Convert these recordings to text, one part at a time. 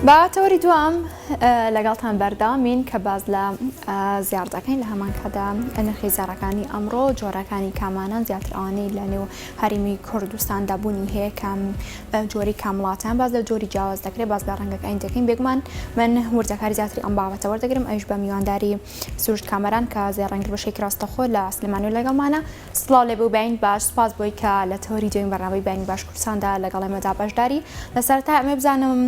با تەوەری دوام لەگەڵتان بەردەوامین کە باز لە زیار دەکەین لە هەمان کەدا نرخی زارەکانی ئەمڕۆ جۆرەکانی کامانان زیاتر ئەوانەی لە نێو هەرێمی کوردستاندا بوونی هەیە کام جۆری کام وڵاتان باز لە جۆری جیاواز دەکرێت باز لە ڕەنگەکانی دەکەین بێگومان من وردەکاری زیاتری ئەم بابەتە وەردەگرم ئەویش بە میوانداری سروشت کامەران کە زێڕەنگر بەشێکی ڕاستەخۆ لە سلێمانی و لەگەڵمانە سڵاو لێ بوو باین باش سپاس بۆی کە لە تەوەری دوێن بەڕنامەی باینی باش کوردستاندا لەگەڵ ئێمەدا بەشداری لە سەرەتا ئەمێ بزانم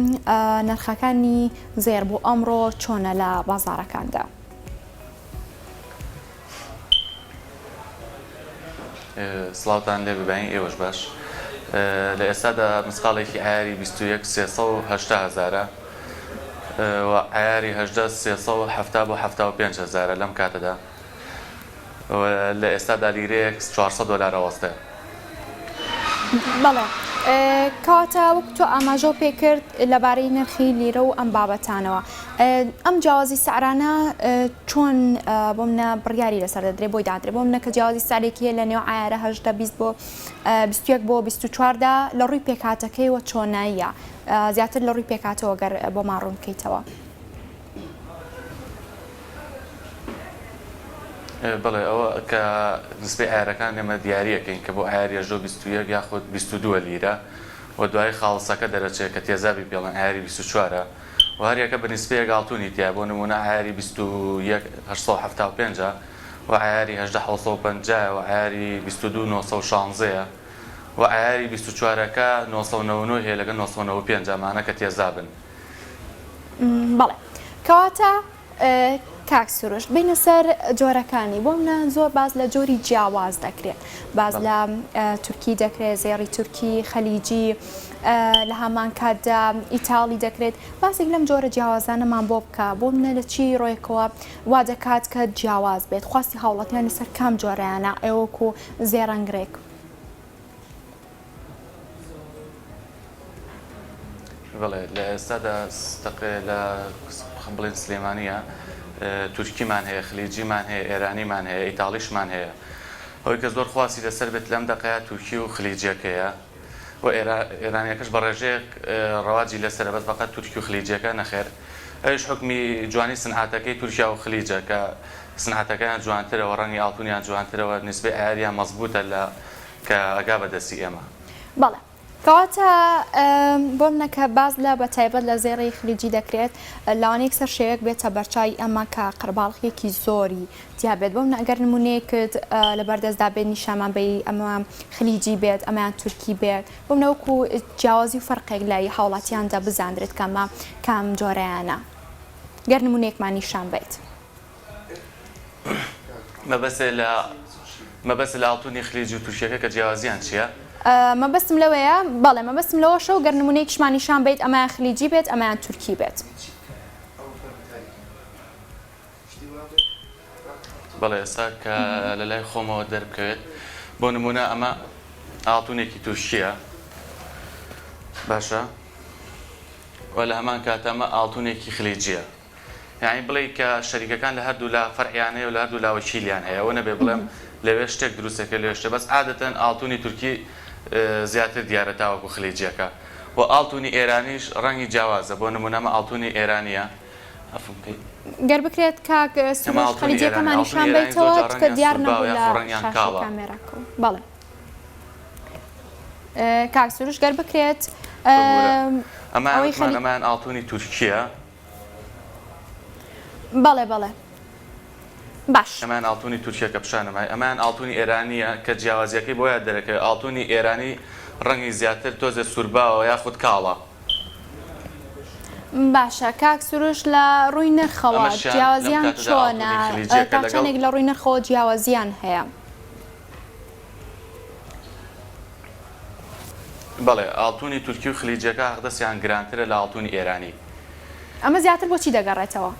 نرخەکانی زێر بۆ ئەمڕۆ چۆنە لە بازاڕەکاندا؟ سڵاوتان لێ ببین ئێوەش باش لە ئێستادا مسقالێکی ئایاری 21 370,000 و ئایاری 18 370 بۆ 75,000 لەم کاتەدا لە ئێستادا لیرەیەک 400 دلار ئەوەستێ. بەڵێ کاتە وەک تۆ ئاماژە پێ کرد لەبارەی نرخی لیرە و ئەم بابەتانەوە ئەم جیاوازی سعرانە چۆن بۆ منە بڕیاری لەسەر دەدرێ بۆی دادرێ بۆ منە کە جیاوازی سعرێکی هەیە لە نێو ئایارە 18 20 بۆ 21 بۆ 24دا لە ڕووی پێکاتەکەیەوە چۆناییە زیاتر لە ڕووی پێکاتەوە گەر بۆ ماڕوون بکەیتەوە. بەڵێ ئەوە کە نسبەی ئایارەکان ئێمە دیارەکەین کە بۆ ئایاری 21 یاخود 22 لیرە و دوای خاڵسەکە دەرەچێت کە تێزابی پێڵەن ئایاری 24 و هەریەکە بە نسبەیە گاڵتونی تیا بۆ نمونە ئایاری 21 875 و ئایاری 18 750 و ئایاری 22 916 و ئایاری 24کە 999 هەیە لەگەڵ 995 مانە کە تێزابن. بەڵێ کەواتە کاک سروش بینە سەر جۆرەکانی بۆ منە زۆر باز لە جۆری جیاواز دەکرێت باز لە تورکی دەکرێت زێڕی تورکی خەلیجی لە هەمان کاتدا ئیتاڵی دەکرێت باسێک لەم جۆرە جیاوازانەمان بۆ بکە بۆ منە لە چی ڕۆیەکەوە وا دەکات کە جیاواز بێت خواستی هاوڵاتیان لەسەر کام جۆرەیانە ئێوەکو زێڕەنگرێک. بەڵێ لە ئێستادا لە بڵێن سلێمانیە تورکیمان هەیە خلیجیمان هەیە ئێرانیمان هەیە ئیتاڵیشمان هەیە ئەوەی کە زۆر خواسی لەسەر بێت لەم دەقەیە تورکی و خلیجیەکەیە و ئێرانیەکەش بە ڕێژەیەک ڕەواجی لەسەرە بەس فەقەت تورکی و خلیجیەکە نەخێر ئەویش حکمی جوانی سنعاتەکەی تورکیا و خلیجە کە سنعاتەکەیان جوانترەوە ڕەنگی ئاڵتونیان جوانترەوە نسبەی ئایاریان مەزبوطە لە کە ئەگا بەدەستی ئێمە. بەڵێ کەواتە بۆ منەکە باز لە بە تایبەت لە زێڕی خلیجی دەکرێت لاوانەیەک سەر شێوەیەک بێتە بەرچای ئەمە کە قەرباڵغیەکی زۆری دیابێت بۆ منە ئەگەر نمونەیەکت لە بەردەستدا بێت نیشامان بێ ئەمە خلیجی بێت ئەمەیان تورکی بێت بۆ منەوەکو جیاوازی و فەرقێک لای هاوڵاتیاندا بزانرێت کەمە کام جۆرەیانە گەر نمونەیەکمان نیشان بێت. مەبەستە لە ئاڵتونی خلیجی و تورکیەکە کە جیاوازیان چییە؟ مەبەستم لەوەیە بەڵێ مەبەستم لەوەشە و گەر نمونەیەکیشمان نیشان بیت ئەمەیان خلیجی بێت ئەمەیان تورکی بێت. بەڵێ ئێستا کە لە لای خۆمەوە دەربکەوێت بۆ نمونە ئەمە ئاڵتونێکی تورکیە باشە و لە هەمان کاتە ئەمە ئاڵتونێکی خلیجیە یعنی بڵێ کە شەریکەکان لە هەردوو لا فەرعیان هەیە و لە هەردوو لاوەکیلیان هەیە ئەوە نەبێ بڵێم لەوێ شتێک دروستەکە لێ شتە بەس عادەتەن ئاڵتونی تورکی زیاتر دیارە تاوەکو خلیجیەکە و ئاڵتونی ئێرانیش ڕەنگی جیاوازە بۆ نمونەمە ئاڵتونی ئێرانیە گەر بکرێت کاک سروش خەلیجیەکەمان نیشان بیتەوە کە دیار نەبوو لە شاشەی کامێرەکە. بەڵێ کاک سروش گەر بکرێت ئەمان ئاڵتونی تورکیە. بەڵێ بەڵێ باش ئەمان ئاڵتونی تورکیەکە پیشانەمای ئەمان ئاڵتونی ئێرانیە کە جیاوازیەکەی بۆیە دەرەکەی ئاڵتونی ئێرانی ڕەنگی زیاتر تۆزێ سوورباوە یاخود کاڵە. باشە کاک سروش لە ڕووی نرخەوە جیاوازیان چۆنە تا چەندێک لە ڕووی نرخەوە جیاوازیان هەیە؟ بەڵێ ئاڵتونی تورکی و خلیجەکە هەغدەسیان گرانترە لە ئاڵتونی ئێرانی. ئەمە زیاتر بۆچی دەگەڕێتەوە؟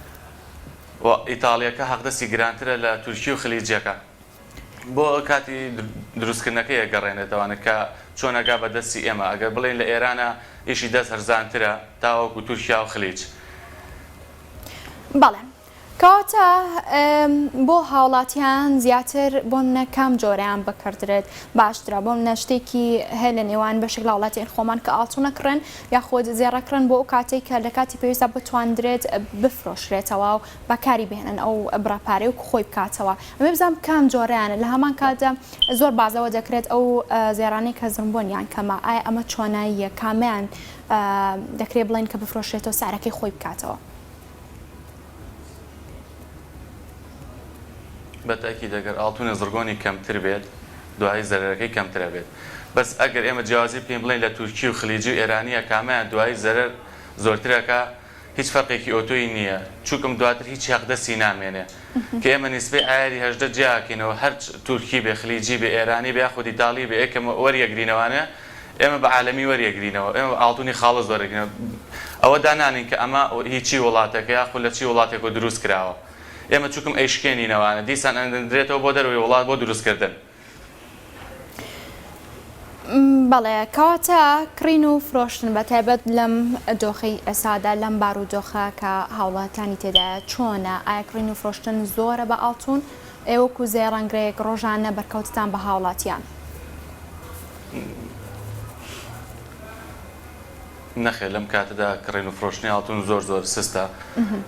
و ئیتاڵیەکە هەغدەسی گرانترە لە تورکی و خلیجەکە بۆ کاتی دروستکردنەکەی گەڕێنێتەوەوانە کە چۆنەگا بەدەستی ئێمە ئەگەر بڵێن لە ئێرانە ئیشی دەست هەرزانترە تاوەکو تورکیا و خلیج. بەڵێ کەواتە بۆ هاوڵاتیان زیاتر بۆ منە کام جۆرەیان بکردرێت باشترە بۆ منە شتێکی هەیە لە نێوان بەشێک لە وڵاتیان خۆمان کە ئاڵتو نەکڕن یاخۆت زێڕەکڕن بۆ ئەو کاتێک کە لە کاتی پێویستە بتواندرێت بفرۆشرێتەوە و بەکاری بهێنن ئەو بڕاپارەی و خۆی بکاتەوە ئەمێ بزانم کام جۆرەیانە لە هەمان کاتدا زۆر بازەوە دەکرێت ئەو زێرانەی کە زرمبۆنیان کەمە ئایا ئەمە چۆناییە کامیان دەکرێت بڵێن کە بفرۆشرێتەوە سعرەکەی خۆی بکاتەوە. بەتاکی دەگەر ئاڵتونە زرگۆنی کەمتر بێت دوای زەرەکەی کەمترە بێت بەس ئەگەر ئێمە جیازی پێم بڵین لە تورکی و خلیجی و ئێرانیە کامیان دوای زەرەر زۆرترەکە هیچ فەرقێکی ئۆتۆی نییە چووکم دواتر هیچ یەقدەسی نامێنێ کە ئێمە نیسبەی ئایری هەژدە جیاکەینەوە هەر تورکی بێ خلیجی بێ ئێرانی بێ خودی ئیتاڵی بێ یەکەم وەریەگرینەوەوانە ئێمە بە عالەمی وەریەگرینەوە ئێمە ئاڵتونی خاڵە زۆرەگرینەوە ئەوە دانانین کە ئەمە هیچی وڵاتەکە یاخود لە چی وڵاتێک دروست کراوە ئێمە چووکم ئەیشکێنینەوەوانە دیسان ئەندرێتەوە بۆ دەروی وڵات بۆ دروستکردن. بەڵێ کەواتە کڕین و فرۆشتن بە تایبەت لەم دۆخەی ئێسادا لەم بارودۆخە کە هاوڵاتانی تێدایە چۆنە ئایا کڕین و فرۆشتن زۆرە بە ئاڵتون ئێوەکو زێڕەنگرەیەک ڕۆژانە بەرکەوتتان بە هاوڵاتیان؟ نەخێ لەم کاتەدا کڕین و فرۆشتنی ئاڵتون زۆر زۆر سستە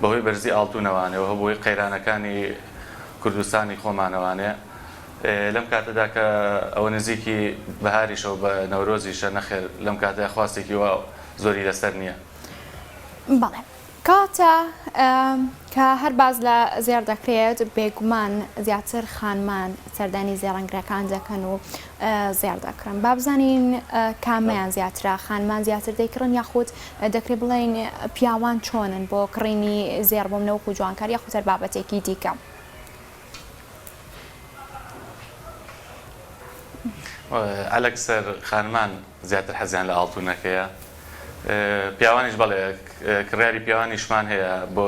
بەهۆی بەرزی ئاڵتونەوانەوە بۆی قەیرانەکانی کوردستانی خۆمانەوانێ لەم کاتەدا کە ئەوە نزیکی بەهاریشەوە بە نەورۆزیشە نەخێر لەم کاتەیە خواستێکی وا زۆری لەسەر نییە. بەڵێ کاتە کە هەر باز لە زێر دەکرێت بێگومان زیاتر خانمان سەردانی زێڕەنگرەکان دەکەن و زێر دەکڕن با بزانین کامیان زیاترە خانمان زیاتر دەیکڕن یاخود دەکرێت بڵێن پیاوان چۆنن بۆ کڕینی زێر بۆ منەوەکو جوانکار یاخود هەر بابەتێکی دیکە. ئەلەکسەر خانمان زیاتر حەزیان لە ئاڵتونەکەیە پیاوانیش بەڵێ کڕیاری پیاوانیشمان هەیە بۆ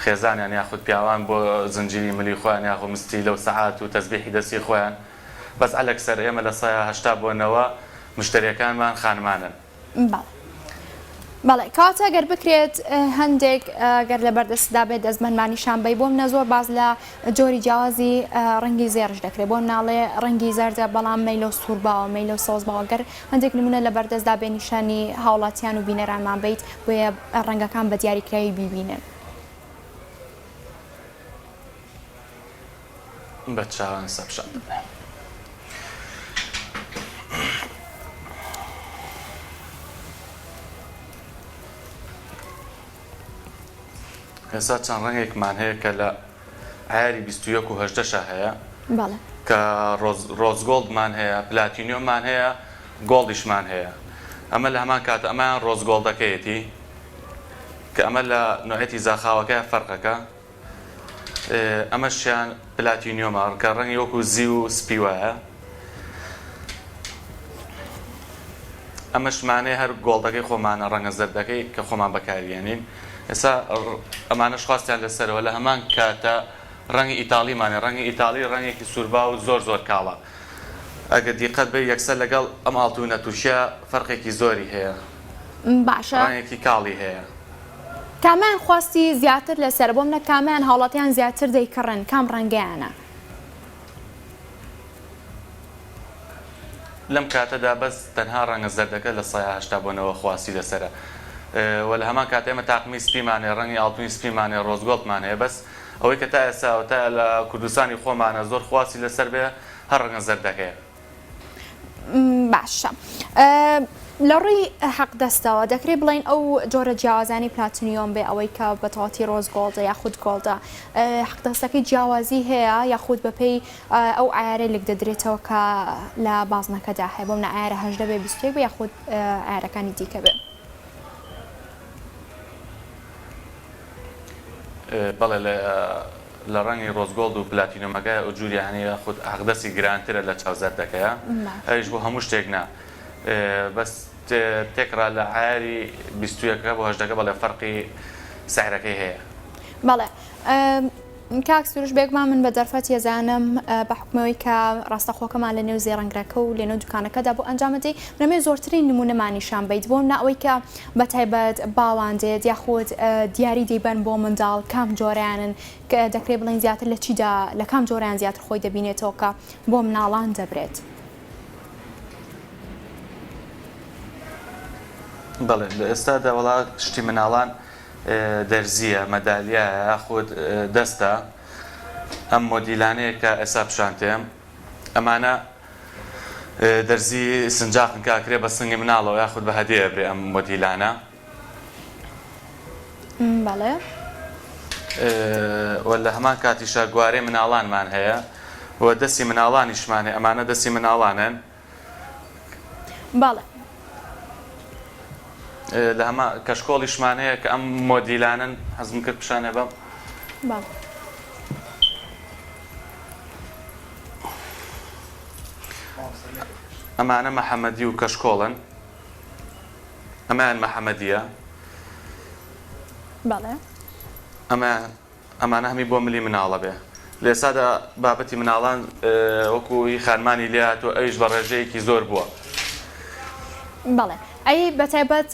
خێزانیان یاخود پیاوان بۆ زنجیری ملی خۆیان یاخود مستی لەو سەعات و تەسبیحی دەستی خۆیان بەس ئەلەکسەر ئێمە لە سایە هەشتا بۆنەوە مشتریەکانمان خانمانن. بەڵێ کاتە گەر بکرێت هەندێک گەر لە بەردەستدا بێت دەستبەنمانی شانبەی بۆم نە زۆر باز لە جۆری جیاوازی ڕەنگی زێڕش دەکرێت بۆ ناڵێ ڕەنگی زەردە بەڵام مەیلۆ سوورباوە مەیلۆ سۆزباوە گەر هەندێک نمونە لە بەردەستدا بێ نیشانی هاوڵاتیان و بینەرانمان بیت بۆیە ڕەنگەکان بە دیاریکراوی بیبینن. بە چاوان سەپشان ئێستا چەند ڕەنگێکمان هەیە کە لە ئایاری 21 و 18 هەیە کە ڕۆزگۆڵدمان هەیە پلاتینیۆمان هەیە گۆڵدیشمان هەیە ئەمە لە هەمان کاتە ئەمان ڕۆزگۆڵدەکەیەتی کە ئەمە لە نوعەتی زاخاوەکە فەرقەکە ئەمەشیان پلاتینیۆمان کە ڕەنگی وەکو زی و سپی وایە ئەمەشمانەیە هەر گۆڵدەکەی خۆمانە ڕەنگە زەردەکەی کە خۆمان بەکارێنین ئێستا ئەمانەش خواستیان لەسەرەوە لە هەمان کاتە ڕەنگی ئیتاڵیمانێ ڕەنگی ئیتاڵی ڕەنگێکی سووربا و زۆر زۆر کاڵە ئەگەر دیقەت بێ یەکسەر لەگەڵ ئەم ئاڵتونە تووشیا فەرقێکی زۆری هەیە باشە ڕەنگێکی کاڵی هەیە. کامیان خواستی زیاتر لەسەر بۆم نە کامیان هاوڵاتیان زیاتر دەیکڕن کام ڕەنگەیانە لەم کاتەدا بەس تەنها ڕەنگە زەردەکە لە سایە هەشتا بۆنەوە خواستی لەسەرە وە لە هەمان کات ئێمە تاقمی سپیمانێ ڕەنگی ئاڵتونی سپیمانێ ڕۆزگۆڵدمان هەیە بەس ئەوەی کە تا ئێستا تا لە کوردستانی خۆمانە زۆر خواستی لەسەر بێ هەر ڕەنگە زەردەکەیە. باشە لە ڕووی حەقدەستەوە دەکرێت بڵین ئەو جۆرە جیاوازانی پلاتینیۆم بێ ئەوەی کە بەتەواتی ڕۆزگۆڵدە یاخود گۆڵدە حەقدەستەکەی جیاوازی هەیە یاخود بەپێی ئەو ئایارە لێک دەدرێتەوە کە لە بازنەکەدا هەیە بۆم نە ئایارە 18 بێ 21 بێ یاخود ئایارەکانی دیکە بێ. بەڵێ لە ڕەنگی ڕۆزگۆڵد و پلاتینۆمەکە ئەو جووری هەنیە خود حەقدەستی گرانترە لە چاوزەردەکەیە ئەویش بۆ هەموو شتێک نا بەس تێکرا لە ئایاری 21 بۆ 18 بەڵێ فەرقی سعرەکەی هەیە. بەڵێ کاک سروش بێگومان من بە دەرفەت ێزانم بە حکومەوەی کە ڕاستەخۆکەمان لە نێو زێڕەنگرەکە و لە نێو دوکانەکەدا بۆ ئەنجامەدەی منەمێ زۆرترین نمونەمانیشان بیت بۆ ناوەی کە بەتایبەت باوان دێت یاخود دیاری دەیبەن بۆ منداڵ کام جۆرەیانن کە دەکرێت بڵین زیاتر لە چیدا لە کام جۆرەیان زیاتر خۆی دەبینێتەوە کە بۆ مناڵان دەبرێت. بەڵێ لە ئێستادا وڵات شتی مناڵان دەرزیە مەدالیە یاخود دەستە ئەم مۆدیلانەیە کە ئێستا پیشانتێم ئەمانە دەرزی سنجاقن کاکرێ بە سنگی مناڵەوە یاخود بە هەدیە برێ ئەم مۆدیلانە. بەڵێ لە هەمان کاتیشە گوارەی مناڵانمان هەیە و دەستی مناڵانیشمان هەیە ئەمانە دەستی مناڵانن. بەڵێ لە هەما کەشکۆڵیشمان هەیە کە ئەم مۆدیلانن حەزم کرد پیشانێ بەم. ئەمانە مەحەمەدی و کەشکۆڵن ئەمان مەحەمەدیە. بەڵێ ئەمانە هەمی بۆ ملی مناڵە بێ. لە ئێستادا بابەتی مناڵان وەکوی خانمانی لێ هاتووە ئەویش بە ڕێژەیەکی زۆر بووە. بەڵێ ئەی بەتایبەت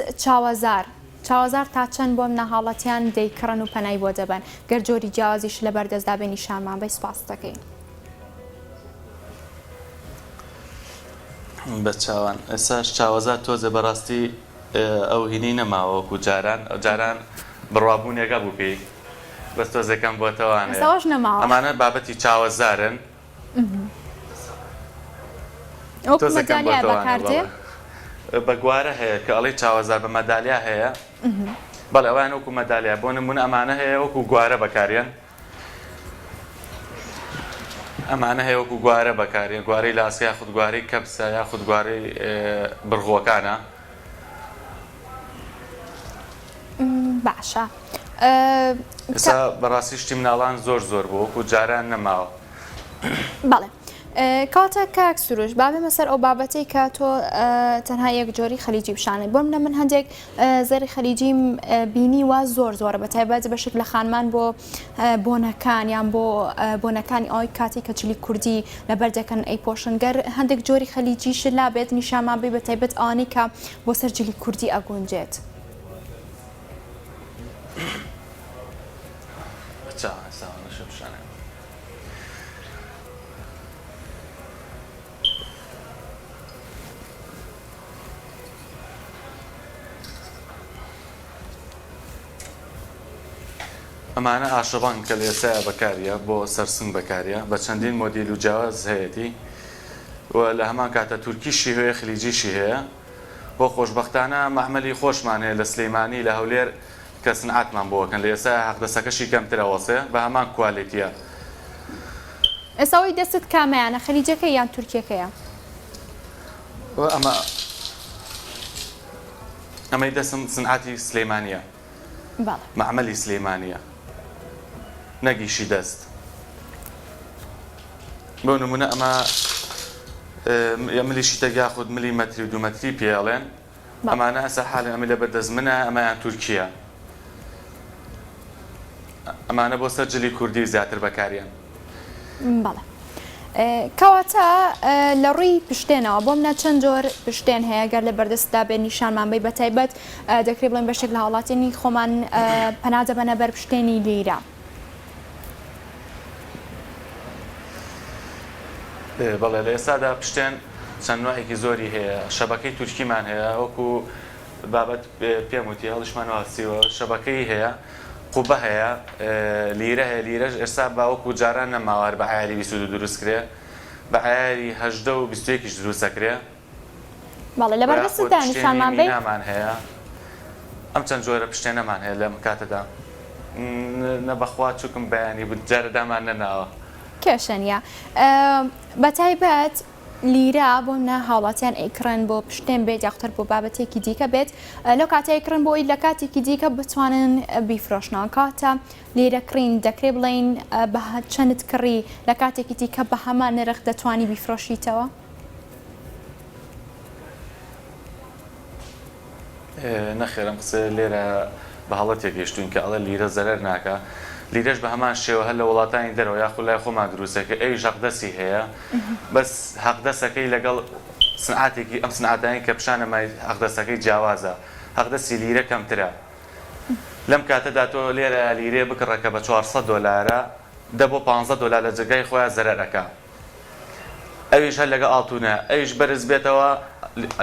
چاوەزار تا چەند بۆم نەهاڵەتیان دەیکڕن و پەنای بۆ دەبن گەر جۆری جیاوازیش لە بەردەستدا بێ نیشانمان بەی سوپاس دەکەین. بە چاوان ئێستاش چاوەزار تۆزە بەڕاستی ئەو هینی نەماوەکو جاران بڕوابوونێگە بوو پێی بەس تۆزەکەم بۆتەوانێ ئەمانە بابەتی چاوەزارن تۆزەکەم بەکاردێ بە گوارە هەیە کە ئەڵی چاوەزار بە مەدالیا هەیە. بەڵێ ئەوان وەکو مەدالیا بۆ نمونە ئەمانە هەیە وەکو گوارە بەکارێن. ئەمانە هەیە وەکو گوارە بەکارێن گوارەی لاسکە یاخود گوارەی کەپسە یاخود گوارەی بڕغۆکانە. باشە ئێستا بەڕاستی شتی مناڵان زۆر بوو وەکو جاران نەماوە. بەڵێ کاتە کاک سروش بابێمە سەر ئەو بابەتی کە تۆ تەنها یەک جۆری خەلیجی پیشانێت بۆم لە من هەندێک زەری خەلیجیم بینی وا زۆرە بەتایبەت بەشێک لە خانمان بۆ بۆنەکان یان بۆ بۆنەکانی ئەوی کاتی کە جلی کوردی لەبەر دەکەن ئەی پۆشنگەر هەندێک جۆری خەلیجیش لا بێت نیشانمان بێ بەتایبەت ئەوانەی کە بۆ سەر جلی کوردی ئەگونجێت. ئەمانە ئاشەبان کە لە ئێستایا بەکاریە بۆ سەرسنگ بەکاریە بە چەندین مۆدیل و جیاواز هەیەی و لە هەمان کاتە تورکیشی هەیە خلیجیشی هەیە. بۆ خۆشبەختانە مەحمەلی خۆشمان هەیە لە سلەیمانی لە هەولێر کە سنعاتمان بۆکەن لە ئێستا حەقدەسەکەشی کەمترە وەسێ بە هەمان کوالیتیە. ئێستاوەی دەست کامەیانە خەلیجەکە یان تورکیەکەیە؟ ئەمەی دەستم سنعاتی سلەیمانیە مەحمەلی سلەیمانیە نەگیشی دەست. بۆ نمونە ئەمە ملیشی تەگا خود ملی مەتری و 2 مەتری پێڵێن ئەمانە ئەسا حاڵی ئەمە لە بەردەزمنە ئەمەیان تورکیە. ئەمانە بۆ سەر جلی کوردی زیاتر بەکاریان. بەڵێ کەواتە لە ڕووی پشتێنەوە بۆم نە چەند جۆر پشتێن هەیە گەر لە بەردەستدا بێ نیشانمان بێ بەتایبەت دەکرێت بڵێن بەشێک لە هاوڵاتیانی خۆمان پەنادەبەنە بەر پشتێنی لیرە. بەڵێ لە ئێستادا پشتێن چەند نوعێکی زۆری هەیە. شەبەکەی تورکیمان هەیە وەکو بابەت پێم وتی هەڵیشمان واسیوە شەبەکەی هەیە قوبە هەیە لیرە هەیە لیرەش ئێستا باوەکو جاران نەماوار بە عیاری 22 دروست کرێ بە عیاری 18 و 21 دروست دەکرێ. بەڵێ لە بەردەستدا نیشانمان بێ نامان هەیە ئەم چەند جۆرە پشتێنەمان هەیە لەم کاتەدا نەبەخوا چووکم بەیانی بود جارەدامان نەناوە. کێشەنیە بەتایبەت لیرە بۆ نە هاوڵاتیان ئەیکڕن بۆ پشتێن بێت یاختر بۆ بابەتێکی دیکە بێت لەو کاتەیەکڕن بۆی لە کاتێکی دیکە بتوانن بیفرۆشنەوە کاتە لێرە کڕین دەکرێت بڵین بە چەند کڕی لە کاتێکی دیکە بە هەمان نرخ دەتوانی بیفرۆشیتەوە؟ نەخێرم قسە لێرە بە هەڵەتێک گەشتوین کە ئەڵە لیرە زەرەر ناکە لیرەش بە هەمان شێوە هەر لە وڵاتانی دەرەوە یاخود لای خۆمان دروستەکە ئەویش حەقدەسی هەیە بەس حەقدەسەکەی لەگەڵ سنعاتێکی ئەم سنعاتانی کە پیشانە مای حەقدەسەکەی جیاوازە حەقدەسی لیرە کەمترە لەم کاتەدا تۆ لێرە لیرێ بکڕەکە بە 400 دۆلارە دە بۆ 15 دۆلار لە جگای خۆیان زەرەرەکە ئەویش هەر لەگە ئاڵتونە ئەویش بەرز بێتەوە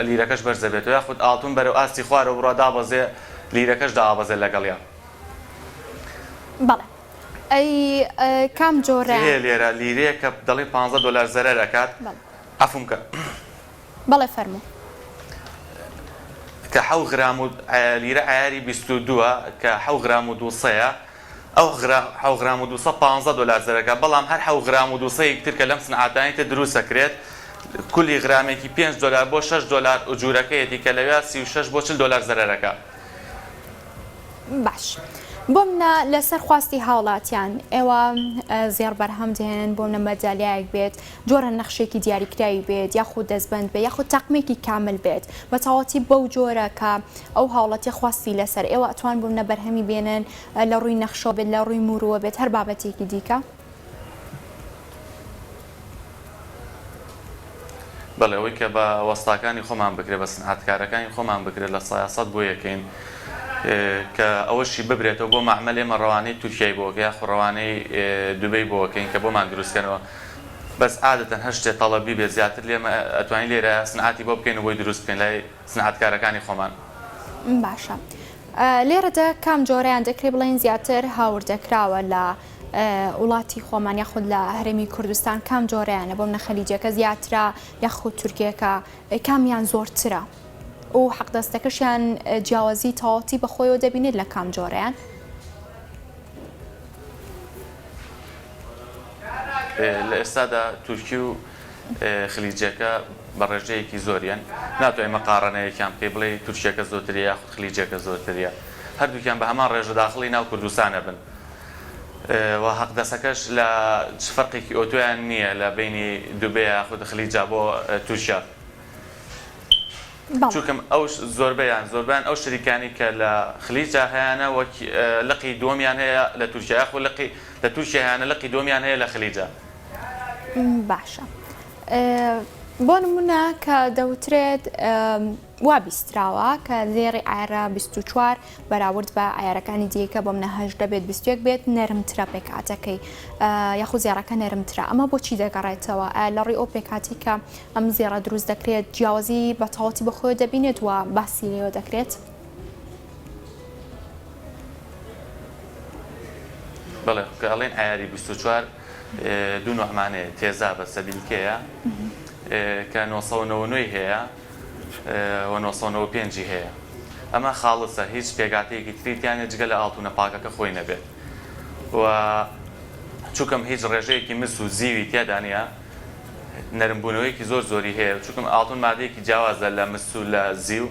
لیرەکەش بەرزە بێتەوە یاخود ئاڵتون بەرەو ئاستی خوارە بڕوا دابەزێ لیرەکەش دابەزێ لەگەڵیان بەڵێ ئەی کام جۆرە لێرە لیرەیە کە دەڵێ 15 دۆلار زەرەرەکات عەفوم کە بەڵێ فەرموو کە 7 غرام و لیرە عیاری 22 کە 7 غرام و 200 ئەو 7 غرام و 200 15 دۆلار زەرەکە بەڵام هەر 7 غرام و 200 یەکتر کە لەم سنعاتانیتە دروست دەکرێت کولی غرامێکی 5 دۆلار بۆ 6 دۆلار ئوجورەکەیەتی کە لەوێ 36 بۆ 40 دۆلار زەرەرەکە باش بۆ منە لەسەر خواستی هاوڵاتیان ئێوە زێڕ بەرهەم دێن بۆ منە مەجالیایەک بێت جۆرە نەخشێکی دیاریکراوی بێت یاخود دەستبند بێت یاخود تاقمێکی کامل بێت بە تەواوەتی بەو جۆرە کە ئەو هاوڵاتی خواستی لەسەر ئێوە ئەتوان بۆ منە بەرهەمی بێنن لە ڕووی نەخشە بێت لە ڕووی مورووە بێت هەر بابەتێکی دیکە بەڵێ ئەوەی کە بە وەستاکانی خۆمان بکرێت بە سنعاتکارەکانی خۆمان بکرێت لە سایاسەت بۆ یەکەین کە ئەوەشی ببرێتەوە بۆ معمەل ئێمە ڕەوانەی تورکیای بۆکە یاخود ڕەوانەی دوبەی بۆکەین کە بۆمان دروستکەنەوە بەس عادەتەن هەر شتێ تەڵەبی بێت زیاتر لێمە ئەتوانین لێرە سنعاتی بۆ بکەین و بۆی دروست بکەین لای سنعاتکارەکانی خۆمان باشە لێرەدا کام جۆرەیان دەکرێت بڵێن زیاتر هاوردەکراوە لە وڵاتی خۆمان یاخود لە هەرێمی کوردستان کام جۆرەیانە بۆ منە خەلیجەکە زیاترە یاخود تورکیەکە کامیان زۆرترە و حەقدەستەکەشیان جیاوازی تەواوەتی بە خۆیەوە دەبینێت لە کام جۆرەیان لە ئێستادا تورکی و خلیجەکە بە ڕێژەیەکی زۆریان ناتوانین مەقارنەیەکیان پێ بڵێ تورکیەکە زۆرترە یاخود خلیجەکە زۆرترە هەردووکیان بە هەمان ڕێژە داخڵی ناو کوردستانە بن و حەقدەسەکەش لە فەرقێکی ئۆتۆیان نییە لە بینی دوبێ یاخود خلیجە بۆ تورکیا چونکەم ئەو زۆربیان ئەو شەریکانی کە لە خلیجە هەیەە وەک لقی دۆمیان هەیە لە تورکیا یاخود لە تورکیا هەیەە لقی دۆمیان هەیە لە خلیجە باشە بۆ نمونە کە دەوترێت وا بیستراوە کە زێڕی ئایرە 24 بەراورد بە ئایارەکانی دیکە بۆ منە هەژ دەبێت 21 بێت نەرمترە پێکاتەکەی یاخود زێڕەکە نەرمترە ئەمە بۆچی دەگەڕێتەوە لە ڕێی ئەو پێکاتی کە ئەم زێڕە دروست دەکرێت جیاوازی بە تەواوەتی بەخۆی دەبینێت و باسی لێوە دەکرێت بەڵێ کە ئەڵێن ئایاری 24 دوو نوعمانەیە تێزا بە سەبیلکەیە کە 999 هەیە و 995 هەیە ئەمە خاڵسە هیچ پێگاتەیەکی تریتیانە جگە لە ئاڵتونە پاکەکە خۆی نەبێت و چووکەم هیچ ڕێژەیەکی مس و زیوی تێدانە نەرمبوونەوەیەکی زۆر زۆری هەیە چووکم ئاڵتون مادەیەکی جیاوازە لە مس و لە زیو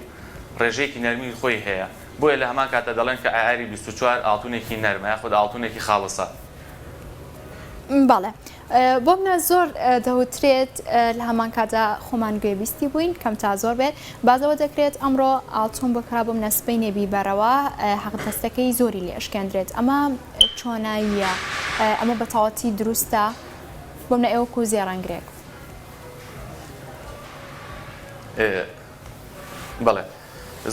ڕێژەیەکی نەرمی خۆی هەیە بۆیە لە هەمان کاتە دەڵێن کە ئایاری 24 ئاڵتونێکی نەرمە یاخود ئاڵتونێکی خاڵسە بەڵێ بۆ منە زۆر دەوترێت لە هەمان کاتدا خۆمان گوێبیستی بووین کەم تا زۆر بێت بازەوە دەکرێت ئەمڕۆ ئاڵتون بکرا بۆ منە سبەی نێبیبەرەوە حەقدەستەکەی زۆری لێ ئەشکێندرێت ئەمە چۆناییە ئەمە بە تەواوەتی دروستە بۆ منە ئێوەکو زێڕەنگرێک بەڵێ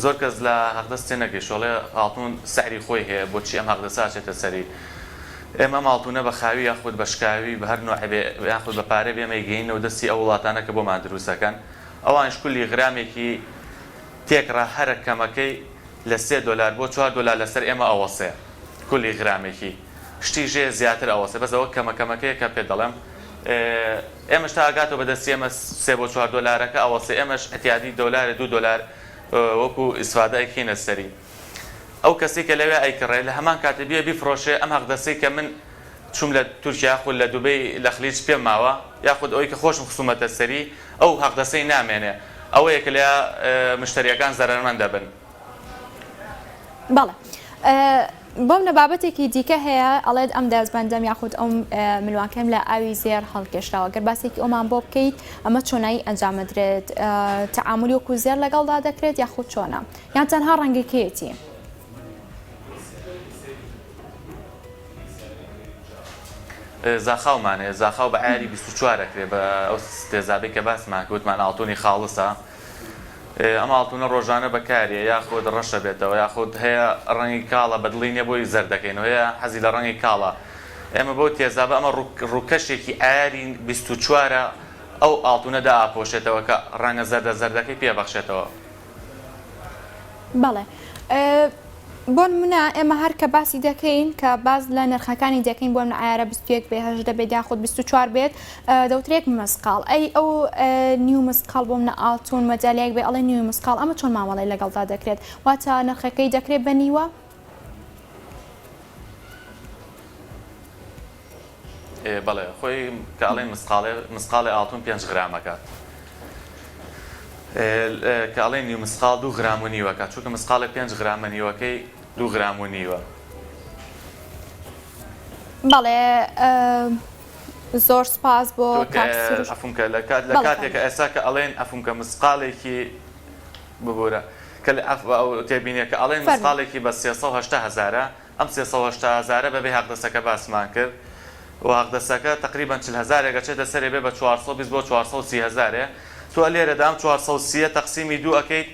زۆر کەس لە حەقدەست تێنەگەیشتڵێ ئاڵتون سەعری خۆی هەیە بۆچی ئەم حەقدەسە چێتە سەری ئێمە ماڵتونە بە خاوی یاخود بە شکاوی بە هەر نوع یاخود بە پارە بێمە گەینەوە دەستی ئەو وڵاتانە کە بۆمان دروستەکەن ئەوان شکولی غرامێکی تێکڕا هەرە کەمەکەی لە 3 دۆلار بۆ 4 دۆلار لەسەر ئێمە ئەوەسێ کولی غرامێکی شتی ژێ زیاتر ئەوەسێ بەس ئەوە کەمەکەمەکەی کە پێ دەڵێم ئێمەش تا ئاگاتەوە بەدەستی ئێمە 3 بۆ 4 دۆلارەکە ئەوەسێ ئێمەش ئەتیادی دۆلارە 2 دۆلار وەکو ئیسفادەیەکینە سەری ئەو کەسی کە لەوێ ئەیکڕێ لە هەمان کاتە بێ بیفرۆشێ ئەم حەقدەسەی کە من چوم لە تورکیا یاخود لە دوبەی لە خلیج پێم ماوە یاخود ئەوەی کە خۆشم خسوومەتە سەری ئەو حەقدەسەی نامێنێ ئەوەیە کە لە مشتریەکان زەرمەند دەبن بەڵێ بۆم لە بابەتێکی دیکە هەیە ئەڵێت ئەم دەستبەندەم یاخود ئەم ملوانکەم لە ئاوی زێر هەڵکێشراوە گەر باسێکی ئەومان بۆ بکەیت ئەمە چۆنایی ئەنجامەدرێت تەعاملی وەکو زێر لەگەڵدا دەکرێت یاخود چۆنە یان تەنها ڕەنگەکەیەتی زاخاومانێ زاخاو بە ئاری 24کرێ بە ئەو تێزابی کە باسمان گوتمان ئاڵتونی خاڵسە ئەم ئاڵتونە ڕۆژانە بەکارێ یاخود ڕەشە بێتەوە یاخود هەیە ڕەنگی کاڵە بەدڵی نیە بۆی زەردەکەین و هەیە حەزی لە ڕەنگی کاڵە ئێمە بۆ تێزابە ئەمە ڕووکەشێکی ئاری 24 ئەو ئاڵتونەدا ئاپۆشێتەوە کە ڕەنگە زەردەکەی پێبەخشێتەوە. بەڵێ بۆ نمونە ئێمە هەر کە باسی دەکەین کە باز لە نرخەکانی دەکەین بۆ ئایارە 21 بێ 18 بێت یاخود 24 بێت دەوترێت مسقال ئەی ئەو نیو مسقال بۆ منە ئاڵتون مەجالیەک بێ ئەڵێ نیو مسقال ئەمە چۆن مامەڵی لەگەڵدا دەکرێت واتە نرخەکەی دەکرێت بە نیوە؟ بەڵێ خۆی کاڵێ مسقاڵی ئاڵتون 5 غرامەکات کاڵێ نیو مسقال 2 غرام و نیوەکات چونکە مسقاڵی 5 غرامە نیوەکەی 2 غرام و نیوە. بەڵێ زۆر سپاس بۆ ئەفونکە لە کاتێکە ئێستا کە ئەڵێن ئەفونکە مسقالێکی ببوورە کە تێبینێ کە ئەڵێن مسقالێکی بە 380,000 ئەم 380,000 بەبێ حەقدەسەکە باسمان کرد و حەقدەسەکە تقریبا 40,000 چێتە سەرێ بێ بە 420 بۆ 430,000 تو لێرەدا ئەم 430 تەقسیمی 2 ئەەکەیت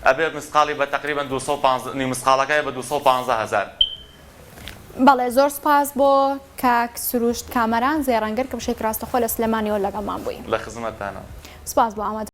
ئەبێ مسقاڵی بە تقریبا 250 نیو مسقالەکەی بە 215,000. بەڵێ زۆر سپاس بۆ کاک سروشت کامەران زێڕەنگەر کە بشێک ڕاستەخۆ لە سلێمانیەوە لەگەڵمان بووین لە خزمەتتانە سپاس بۆ ئامادە